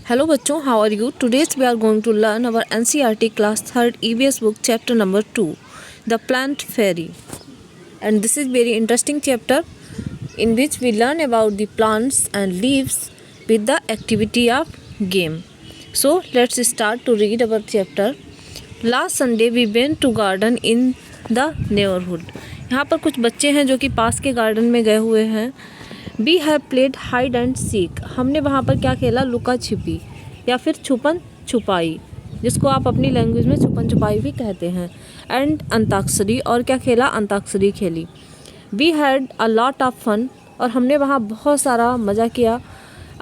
Hello बच्चों, how are you? Today we are going to learn our NCERT class 3rd EVS book chapter number 2, The Plant Fairy. And this is very interesting chapter in which we learn about the plants and leaves with the activity of game. So let's start to read our chapter. Last Sunday we went to garden in the neighborhood. यहाँ पर कुछ बच्चे हैं जो कि पास के garden में गए हुए हैं. We have played hide and seek. हमने वहाँ पर क्या खेला? लुका छिपी या फिर छुपन छुपाई, जिसको आप अपनी लैंग्वेज में छुपन छुपाई भी कहते हैं. एंड अंताक्षरी, और क्या खेला? अंताक्षरी खेली. We had a lot of fun, और हमने वहाँ बहुत सारा मज़ा किया.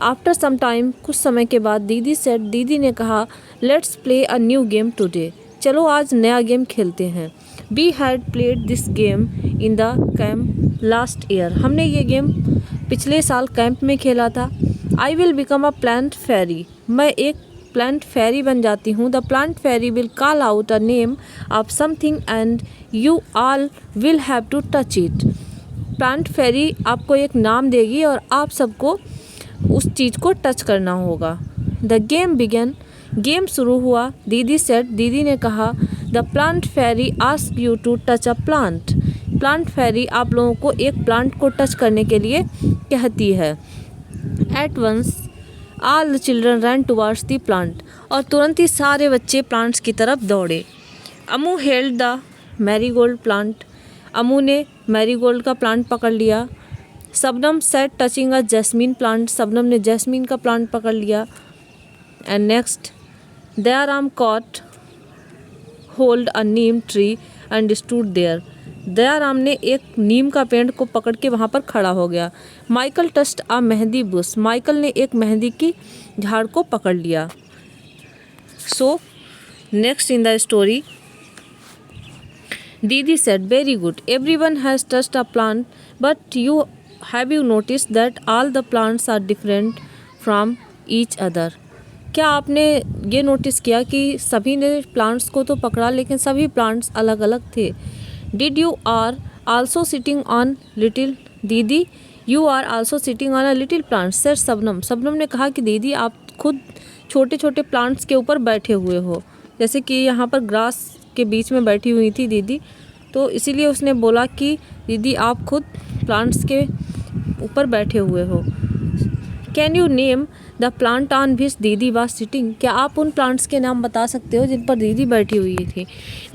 आफ्टर सम टाइम, कुछ समय के बाद, दीदी सेड, दीदी ने कहा, let's play a new game today. चलो आज नया गेम खेलते हैं. We had played this game in the camp last year. हमने ये गेम पिछले साल कैंप में खेला था. I will become a plant fairy. मैं एक प्लांट फेरी बन जाती हूँ. The plant fairy will call out a name of something and you all will have to touch it. Plant fairy आपको एक नाम देगी और आप सबको उस चीज़ को टच करना होगा. The game begin. गेम शुरू हुआ. दीदी सेड, दीदी ने कहा, the plant fairy ask you to touch a plant. Plant fairy आप लोगों को एक प्लांट को टच करने के लिए कहती है. At once all the children run towards the plant. और तुरंत ही सारे बच्चे प्लांट्स की तरफ दौड़े. Ammu held the marigold plant. Ammu ने मैरीगोल्ड का प्लांट पकड़ लिया. Shabnam sat touching a jasmine plant. Shabnam ने जैस्मीन का प्लांट पकड़ लिया. And next, Dayaram caught hold a neem tree and stood there. Dayaram ने एक नीम का पेड़ को पकड़ के वहाँ पर खड़ा हो गया. Michael touched a mehndi bush. Michael ने एक मेहंदी की झाड़ को पकड़ लिया. So next in the story, Didi said, very good, everyone has touched a plant, but you have you notice that all the plants are different from each other. क्या आपने ये नोटिस किया कि सभी ने प्लांट्स को तो पकड़ा लेकिन सभी प्लांट्स अलग अलग थे. Did you are also sitting on little. Didi, you are also sitting on a little plant, said Shabnam. Shabnam ने कहा कि दीदी आप खुद छोटे छोटे प्लांट्स के ऊपर बैठे हुए हो. जैसे कि यहाँ पर ग्रास के बीच में बैठी हुई थी दीदी, तो इसीलिए उसने बोला कि दीदी आप खुद प्लांट्स के ऊपर बैठे हुए हो. Can you name the plant on which दीदी वाज सिटिंग. क्या आप उन प्लांट्स के नाम बता सकते हो जिन पर दीदी बैठी हुई थी.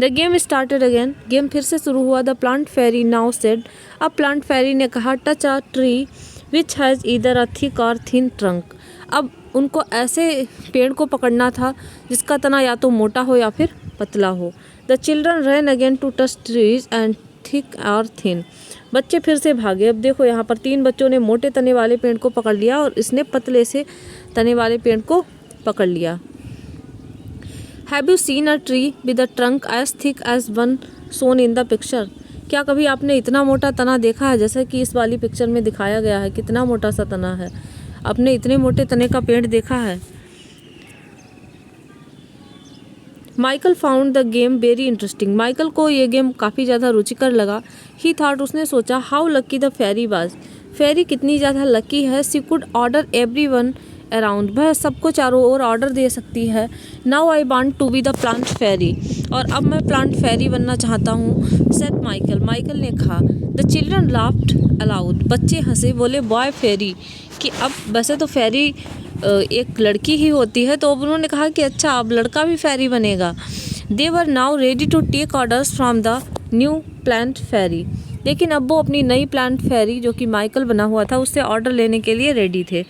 The game started again. Game फिर से शुरू हुआ. The plant fairy now said. अब प्लांट फेरी ने कहा, touch a tree which has either a thick or thin trunk. अब उनको ऐसे पेड़ को पकड़ना था जिसका तना या तो मोटा हो या फिर पतला हो. The children ran again to touch trees and thick or thin. बच्चे फिर से भागे. अब देखो यहाँ पर 3 बच्चों ने मोटे तने वाले पेड़ को पकड़ लिया और इसने पतले से तने वाले पेड़ को पकड़ लिया. Have you seen a tree with a trunk as thick as one shown in the picture. क्या कभी आपने इतना मोटा तना देखा है जैसा कि इस वाली पिक्चर में दिखाया गया है? कितना मोटा सा तना है. आपने इतने मोटे तने का पेड़ देखा है? Michael found the game very interesting. Michael को ये गेम काफ़ी ज़्यादा रुचिकर लगा. ही थॉट, उसने सोचा, how lucky the fairy was. Fairy कितनी ज़्यादा लकी है. She could order every one around. वह सबको चारों ओर ऑर्डर दे सकती है. Now I want to be the plant fairy. और अब मैं प्लांट फेरी बनना चाहता हूँ. Said Michael. माइकल ने कहा. The children laughed allowed. बच्चे हंसे, बोले बॉय फेरी. कि अब वैसे तो फेरी एक लड़की ही होती है, तो अब उन्होंने कहा कि अच्छा अब लड़का भी फेरी बनेगा. They were now ready to take orders from the new plant fairy. लेकिन अब वो अपनी नई प्लांट फेरी जो कि माइकल बना हुआ था उससे ऑर्डर लेने के लिए रेडी थे.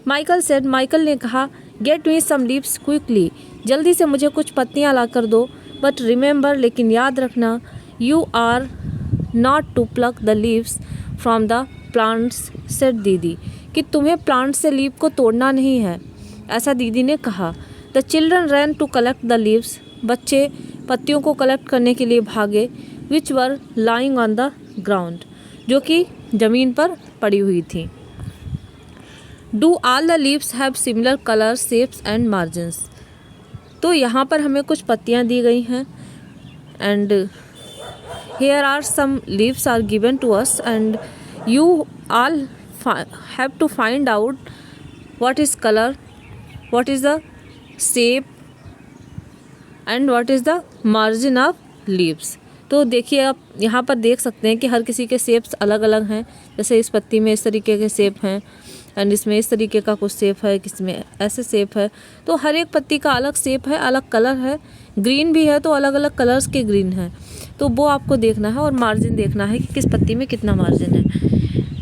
Michael said. माइकल ने कहा, get me some leaves quickly. जल्दी से मुझे कुछ पत्तियाँ ला कर दो. बट रिमेंबर, लेकिन याद रखना, you are not to pluck the leaves from the plants, said दीदी. कि तुम्हें प्लांट से लीव को तोड़ना नहीं है, ऐसा दीदी ने कहा. The children ran to collect the leaves. बच्चे पत्तियों को कलेक्ट करने के लिए भागे. Which were lying on the ground. जो कि ज़मीन पर पड़ी हुई थी. Do all the leaves have similar colour, shapes and margins. तो यहाँ पर हमें कुछ पत्तियाँ दी गई हैं. And here are some leaves are given to us and you all have to find out what is color what is the shape and what is the margin of leaves. तो देखिए आप यहाँ पर देख सकते हैं कि हर किसी के शेप्स अलग अलग हैं। जैसे इस पत्ती में इस तरीके के शेप हैं एंड इसमें इस तरीके का कुछ शेप है, किसमें ऐसे शेप है। तो हर एक पत्ती का अलग शेप है, अलग कलर है। ग्रीन भी है तो अलग अलग कलर्स के ग्रीन है, तो वो आपको देखना है और मार्जिन देखना है कि किस पत्ती में कितना मार्जिन है।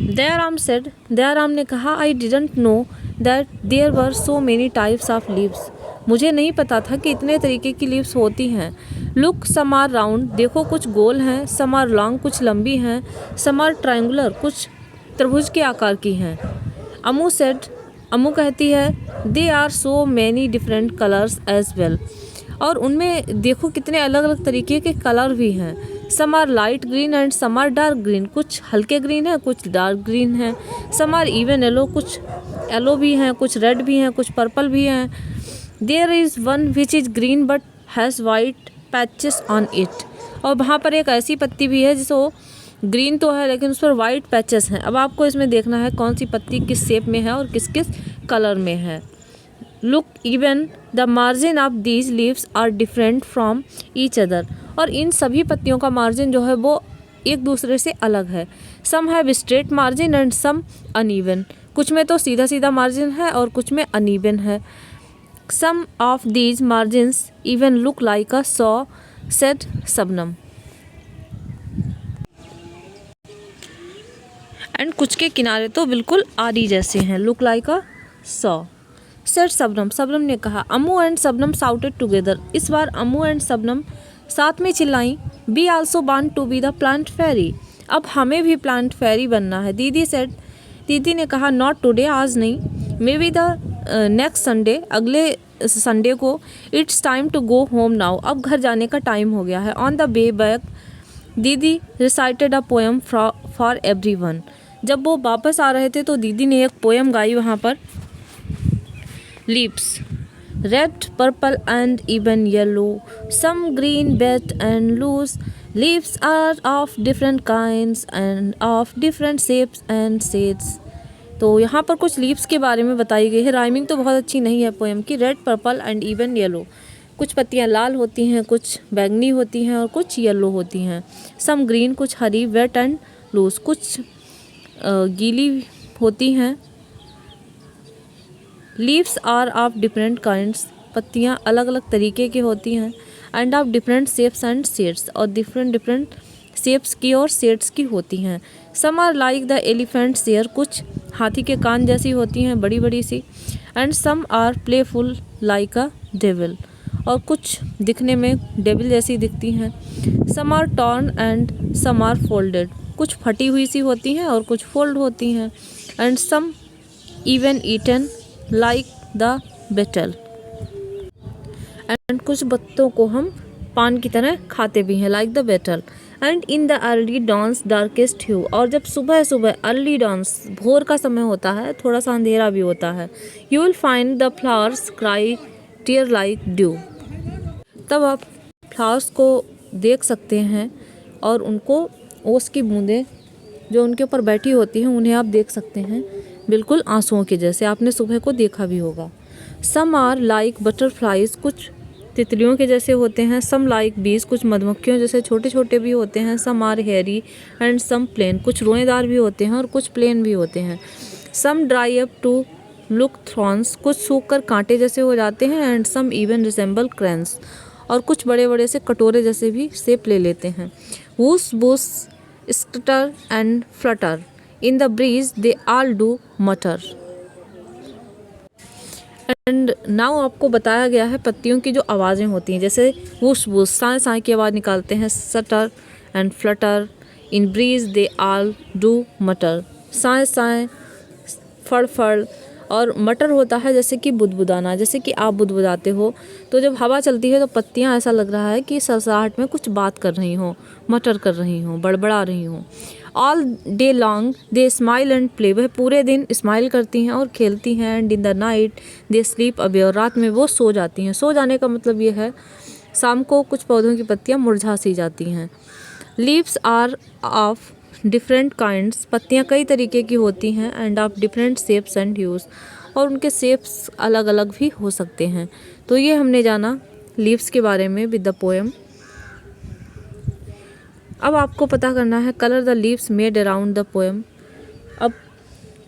दयाराम सेड, दयाराम ने कहा, I didn't know that there were so many types of leaves. मुझे नहीं पता था कि इतने तरीके की लीव्स होती हैं। लुक सम आर राउंड, देखो कुछ गोल हैं, सम आर लॉन्ग, कुछ लंबी हैं, सम आर ट्रायंगुलर, कुछ त्रिभुज के आकार की हैं। अमू सेड, अमू कहती है, they are so many different colours as well, और उनमें देखो कितने अलग अलग तरीके के कलर भी हैं। Some are light green and some are dark green, कुछ हल्के ग्रीन है, कुछ डार्क ग्रीन है। सम आर इवन येलो, कुछ येलो भी हैं, कुछ रेड भी हैं, कुछ पर्पल भी हैं। There is one which is green but has white patches on it, और वहाँ पर एक ऐसी पत्ती भी है जिसको ग्रीन तो है लेकिन उस पर वाइट पैचेस हैं। अब आपको इसमें देखना है कौन सी पत्ती किस शेप में है और किस किस कलर में है। Look even the margin of these leaves are different from each other, और इन सभी पत्तियों का मार्जिन जो है वो एक दूसरे से अलग है। Some have straight margin and some uneven, कुछ में तो सीधा सीधा मार्जिन है और कुछ में अनइवन है। Some of these margins even look like a saw, said Shabnam, and कुछ के किनारे तो बिल्कुल आरी जैसे हैं। Look like a saw, said Shabnam, Shabnam ने कहा। Ammu and Shabnam shouted together, इस बार अम्मू एंड शबनम साथ में चिल्लाई। We also want to be the plant fairy, अब हमें भी प्लांट फेरी बनना है। दीदी सेड, दीदी ने कहा, नॉट टुडे, आज नहीं, maybe the next Sunday, अगले संडे को। It's time to go home now, अब घर जाने का टाइम हो गया है। ऑन द वे बैक दीदी recited a poem for everyone, जब वो वापस आ रहे थे तो दीदी ने एक पोएम गाई वहाँ पर। Leaves red, purple and even yellow, some green, wet and loose, leaves are of different kinds and of different shapes and shades। तो यहाँ पर कुछ लीव्स के बारे में बताई गई है। राइमिंग तो बहुत अच्छी नहीं है पोएम की। Red, purple and even yellow, कुछ पत्तियाँ लाल होती हैं, कुछ बैंगनी होती हैं और कुछ येलो होती हैं। सम ग्रीन, कुछ हरी, वेट एंड लूज, कुछ गीली होती हैं। Leaves are of different kinds, पत्तियाँ अलग अलग तरीके की होती हैं। And of different shapes and shades, और डिफरेंट शेप्स की और शेड्स की होती हैं। Some are like the elephant's ear, कुछ हाथी के कान जैसी होती हैं, बड़ी बड़ी सी। And some are playful like a devil, और कुछ दिखने में डेविल जैसी दिखती हैं। Some are torn and some are folded, कुछ फटी हुई सी होती हैं और कुछ फोल्ड होती हैं। And some even eaten like the betel, एंड कुछ पत्तों को हम पान की तरह खाते भी हैं, like the betel. And in the early dawn's darkest hue, और जब सुबह सुबह अर्ली डॉन्स, भोर का समय होता है, थोड़ा सा अंधेरा भी होता है। You will find the flowers cry tear like dew, तब आप फ्लावर्स को देख सकते हैं और उनको ओस की बूंदें जो उनके ऊपर बैठी होती हैं उन्हें आप देख सकते हैं बिल्कुल आंसुओं के जैसे, आपने सुबह को देखा भी होगा। सम आर लाइक बटरफ्लाइज, कुछ तितलियों के जैसे होते हैं। सम लाइक बीज, कुछ मधुमक्खियों जैसे छोटे छोटे भी होते हैं। Some are hairy and some plain, कुछ रोएदार भी होते हैं और कुछ प्लेन भी होते हैं। Some dry up to look thorns, कुछ सूख कर कांटे जैसे हो जाते हैं। And some even resemble cranes, और कुछ बड़े बड़े से कटोरे जैसे भी शेप ले लेते हैं। Whoosh whoosh scatter and flutter, in the breeze they all do matter. And now आपको बताया गया है पत्तियों की जो आवाज़ें होती हैं, जैसे वूस बूस साए साए की आवाज़ निकालते हैं। Stutter and flutter, in breeze they all do mutter, साए साए, फड़ फड़, और मटर होता है जैसे कि बुदबुदाना, जैसे कि आप बुदबुदाते हो तो जब हवा चलती है तो पत्तियां ऐसा लग रहा है कि सरसराहट में कुछ बात कर रही हों, मटर कर रही हों, बड़बड़ा रही हों। All day long they smile and play, वह पूरे दिन स्माइल करती हैं और खेलती हैं। And in the night they sleep away, और रात में वो सो जाती हैं। सो जाने का मतलब ये है शाम को कुछ पौधों की पत्तियां मुरझा सी जाती हैं। Leaves are of different kinds, पत्तियाँ कई तरीके की होती हैं। And of different shapes and hues, और उनके शेप्स अलग अलग भी हो सकते हैं। तो ये हमने जाना लीव्स के बारे में विद द पोएम। अब आपको पता करना है colour the leaves made around the poem. अब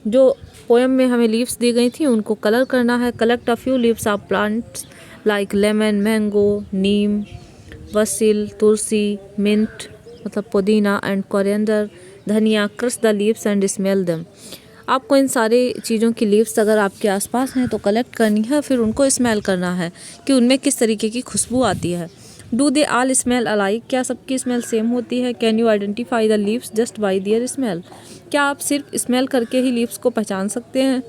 जो पोएम में हमें लीव्स दी गई थी उनको कलर करना है। Collect a few leaves of plants like lemon, mango, neem, basil, tulsi, mint मतलब पुदीना एंड कोरिएंडर, धनिया। Crush the leaves and smell them. आपको इन सारी चीज़ों की लीव्स अगर आपके आसपास हैं तो कलेक्ट करनी है, फिर उनको स्मेल करना है कि उनमें किस तरीके की खुशबू आती है। Do they all smell alike, क्या सबकी स्मेल सेम होती है। Can you identify the leaves just by their smell, क्या आप सिर्फ स्मेल करके ही लीव्स को पहचान सकते हैं।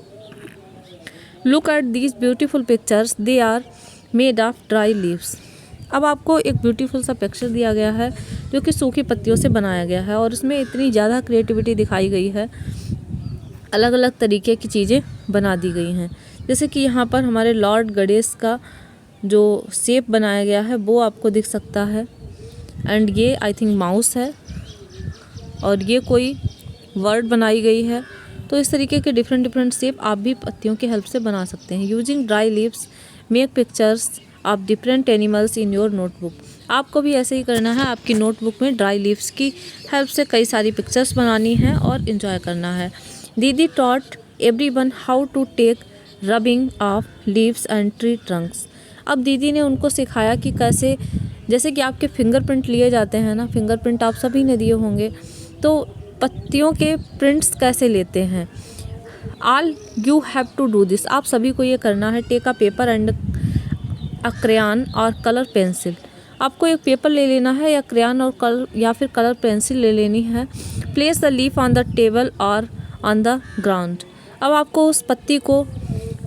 Look at these beautiful pictures, they are made of dry leaves. अब आपको एक ब्यूटीफुल सा पिक्चर दिया गया है जो कि सूखी पत्तियों से बनाया गया है और इसमें इतनी ज़्यादा क्रिएटिविटी दिखाई गई है, अलग अलग तरीके की चीज़ें बना दी गई हैं। जैसे कि यहाँ पर हमारे लॉर्ड गणेश का जो शेप बनाया गया है वो आपको दिख सकता है। एंड ये आई थिंक माउस है और ये कोई वर्ड बनाई गई है। तो इस तरीके के डिफरेंट डिफरेंट शेप आप भी पत्तियों की हेल्प से बना सकते हैं। Using dry leaves make pictures of different animals in your notebook. आपको भी ऐसे ही करना है, आपकी नोटबुक में ड्राई लीव्स की हेल्प से कई सारी पिक्चर्स बनानी है और इन्जॉय करना है। दीदी taught everyone how to take rubbing of leaves and tree trunks. अब दीदी ने उनको सिखाया कि कैसे, जैसे कि आपके फिंगरप्रिंट लिए जाते हैं ना, फिंगरप्रिंट आप सभी ने दिए होंगे, तो पत्तियों के प्रिंट्स कैसे लेते हैं। All you have to do this, आप सभी को ये करना है। Take a paper and a crayon or colour pencil. आपको एक पेपर ले लेना है या क्रेयन और या फिर कलर पेंसिल ले लेनी है। Place the leaf on the table और ऑन द ग्राउंड। अब आपको उस पत्ती को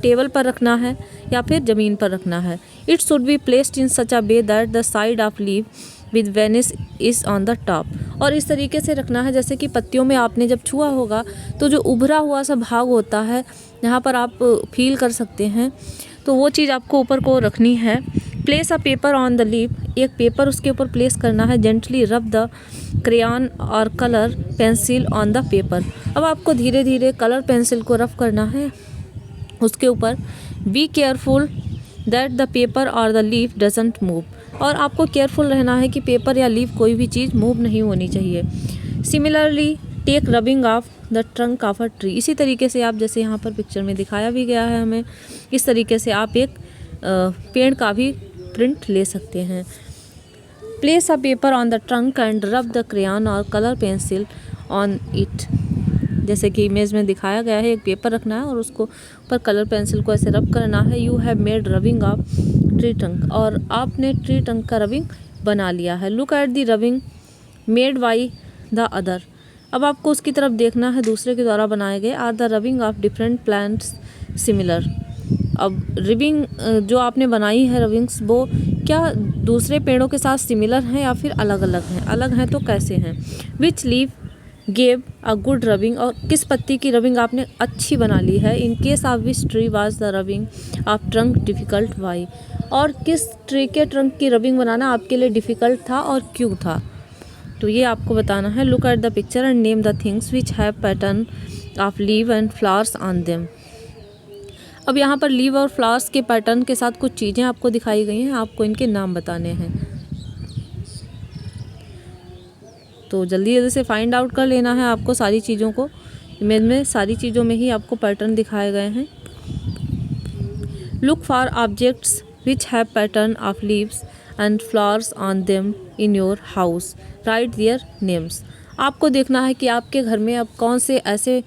टेबल पर रखना है या फिर ज़मीन पर रखना है। It should be placed in such a way that the side of leaf with Venice is on the top. और इस तरीके से रखना है जैसे कि पत्तियों में आपने जब छुआ होगा तो जो उभरा हुआ सा भाग होता है यहाँ पर आप फील कर सकते हैं, तो वो चीज़ आपको ऊपर को रखनी है। Place a paper on the leaf, एक पेपर उसके ऊपर प्लेस करना है। जेंटली रब the crayon or colour pencil on the paper. अब आपको धीरे धीरे कलर पेंसिल को रब करना है उसके ऊपर। Be careful that the paper और द लीफ डजंट मूव। और आपको केयरफुल रहना है कि पेपर या लीफ कोई भी चीज़ मूव नहीं होनी चाहिए। Similarly take rubbing of the trunk of a tree. इसी तरीके से आप, जैसे यहाँ पर पिक्चर में दिखाया भी गया है हमें, इस तरीके से आप एक पेड़ का भी प्रिंट ले सकते हैं। Place a paper on the trunk and रब the crayon or colour pencil on it. जैसे कि इमेज में दिखाया गया है, एक पेपर रखना है और उसको ऊपर कलर पेंसिल को ऐसे रब करना है। You have made rubbing of tree trunk, और आपने ट्री ट्रंक का रबिंग बना लिया है। Look at the rubbing made by the other. अब आपको उसकी तरफ देखना है, दूसरे के द्वारा बनाए गए। Are the rubbing of different plants similar. अब रिबिंग जो आपने बनाई है रबिंग्स, वो क्या दूसरे पेड़ों के साथ सिमिलर हैं या फिर अलग अलग हैं। अलग हैं तो कैसे हैं। Which leaf gave a good rubbing, और किस पत्ती की रबिंग आपने अच्छी बना ली है। In case of which tree was the rubbing of trunk difficult why. और किस ट्री के ट्रंक की रबिंग बनाना आपके लिए डिफ़िकल्ट था और क्यों था, तो ये आपको बताना है। Look at the picture and name the things which have pattern of leave and flowers on them. अब यहाँ पर लीव और फ्लावर्स के पैटर्न के साथ कुछ चीज़ें आपको दिखाई गई हैं, आपको इनके नाम बताने हैं। तो जल्दी जल्दी से फाइंड आउट कर लेना है आपको सारी चीज़ों को। इमेज में सारी चीज़ों में ही आपको पैटर्न दिखाए गए हैं। Look for objects which have pattern of leaves and flowers on them in your house, right their names. आपको देखना है कि आपके घर में अब कौन से ऐसे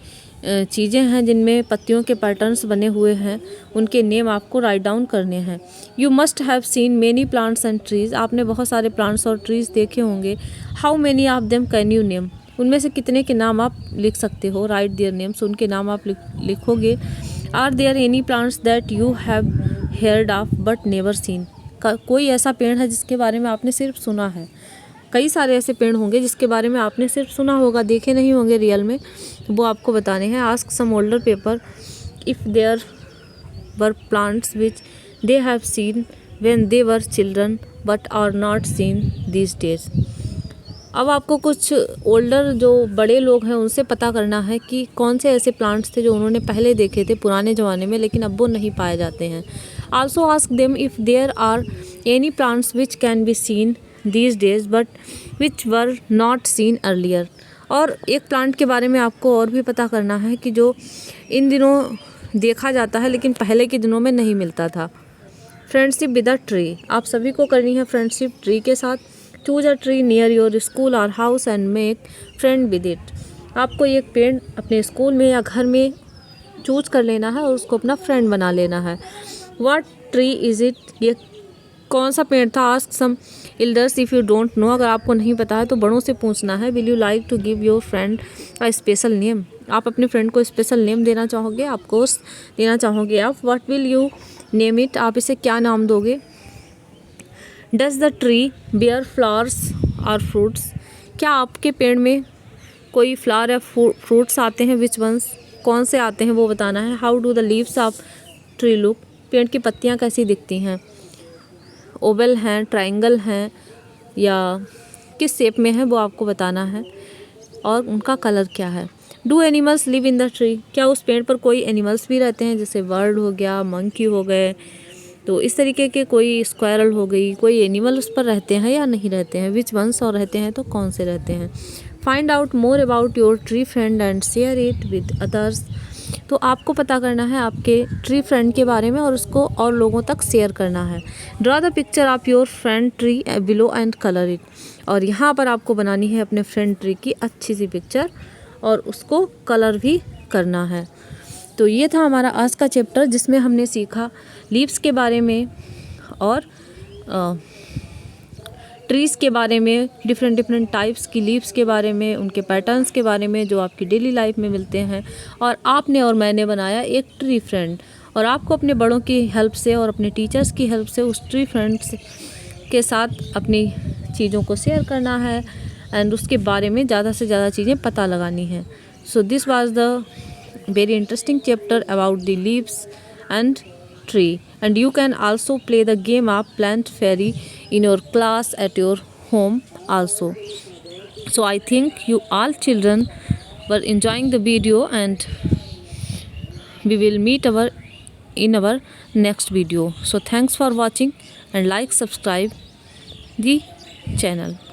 चीज़ें हैं जिनमें पत्तियों के पैटर्न्स बने हुए हैं, उनके नेम आपको राइट डाउन करने हैं। You must have seen many plants and trees. आपने बहुत सारे प्लांट्स और ट्रीज देखे होंगे। How many of them can you name. उनमें से कितने के नाम आप लिख सकते हो। राइट देयर नेम्स, उनके नाम आप लिखोगे। Are there any plants that you have heard of but never seen. कोई ऐसा पेड़ है जिसके बारे में आपने सिर्फ सुना है। कई सारे ऐसे पेड़ होंगे जिसके बारे में आपने सिर्फ सुना होगा, देखे नहीं होंगे रियल में, वो आपको बताने हैं। Ask some older people if there were plants which they have seen when they were children but are not seen these days. अब आपको कुछ ओल्डर जो बड़े लोग हैं उनसे पता करना है कि कौन से ऐसे प्लांट्स थे जो उन्होंने पहले देखे थे पुराने ज़माने में लेकिन अब वो नहीं पाए जाते हैं। Also ask them if there are any plants which can be seen these days but which were not seen earlier. और एक प्लांट के बारे में आपको और भी पता करना है कि जो इन दिनों देखा जाता है लेकिन पहले के दिनों में नहीं मिलता था। फ्रेंडशिप विद अ ट्री, आप सभी को करनी है फ्रेंडशिप ट्री के साथ। Choose a tree near your school और house and make friend with it. आपको एक पेड़ अपने स्कूल में या घर में चूज कर लेना है और उसको अपना फ्रेंड बना लेना है। व्हाट ट्री इज़ इट, ये कौन सा पेड़ था। Ask some elders if you don't know, अगर आपको नहीं पता है तो बड़ों से पूछना है। Will you like to give your friend a special name, आप अपने फ्रेंड को स्पेशल नेम देना चाहोगे, आपको देना चाहोगे आप। What will you name it, आप इसे क्या नाम दोगे। Does the tree bear flowers और फ्रूट्स, क्या आपके पेड़ में कोई फ्लावर या फ्रूट्स आते हैं। विच वंस, कौन से आते हैं वो बताना है। How do the leaves of tree look, पेड़ की पत्तियाँ कैसी दिखती हैं। ओवल हैं, ट्रायंगल हैं या किस शेप में है वो आपको बताना है और उनका कलर क्या है। Do animals live in the tree, क्या उस पेड़ पर कोई एनिमल्स भी रहते हैं जैसे बर्ड हो गया, मंकी हो गए, तो इस तरीके के कोई स्क्वायरल हो गई, कोई एनिमल उस पर रहते हैं या नहीं रहते हैं। विच वंस, और रहते हैं तो कौन से रहते हैं। Find out more about your tree friend and share it with others, तो आपको पता करना है आपके ट्री फ्रेंड के बारे में और उसको और लोगों तक शेयर करना है। Draw the picture of your friend tree below and colour it, और यहाँ पर आपको बनानी है अपने फ्रेंड ट्री की अच्छी सी पिक्चर और उसको कलर भी करना है। तो ये था हमारा आज का चैप्टर जिसमें हमने सीखा लीव्स के बारे में और ट्रीज़ के बारे में, डिफरेंट टाइप्स की लीव्स के बारे में, उनके पैटर्न्स के बारे में जो आपकी डेली लाइफ में मिलते हैं। और आपने और मैंने बनाया एक ट्री फ्रेंड, और आपको अपने बड़ों की हेल्प से और अपने टीचर्स की हेल्प से उस ट्री फ्रेंड्स के साथ अपनी चीज़ों को शेयर करना है एंड उसके बारे में ज़्यादा से ज़्यादा चीज़ें पता लगानी है। So this was the very interesting chapter about the leaves and tree, and you can also play the game of plant fairy in your class at your home also. So I think you all children were enjoying the video, and we will meet in our next video. So thanks for watching and like, subscribe the channel.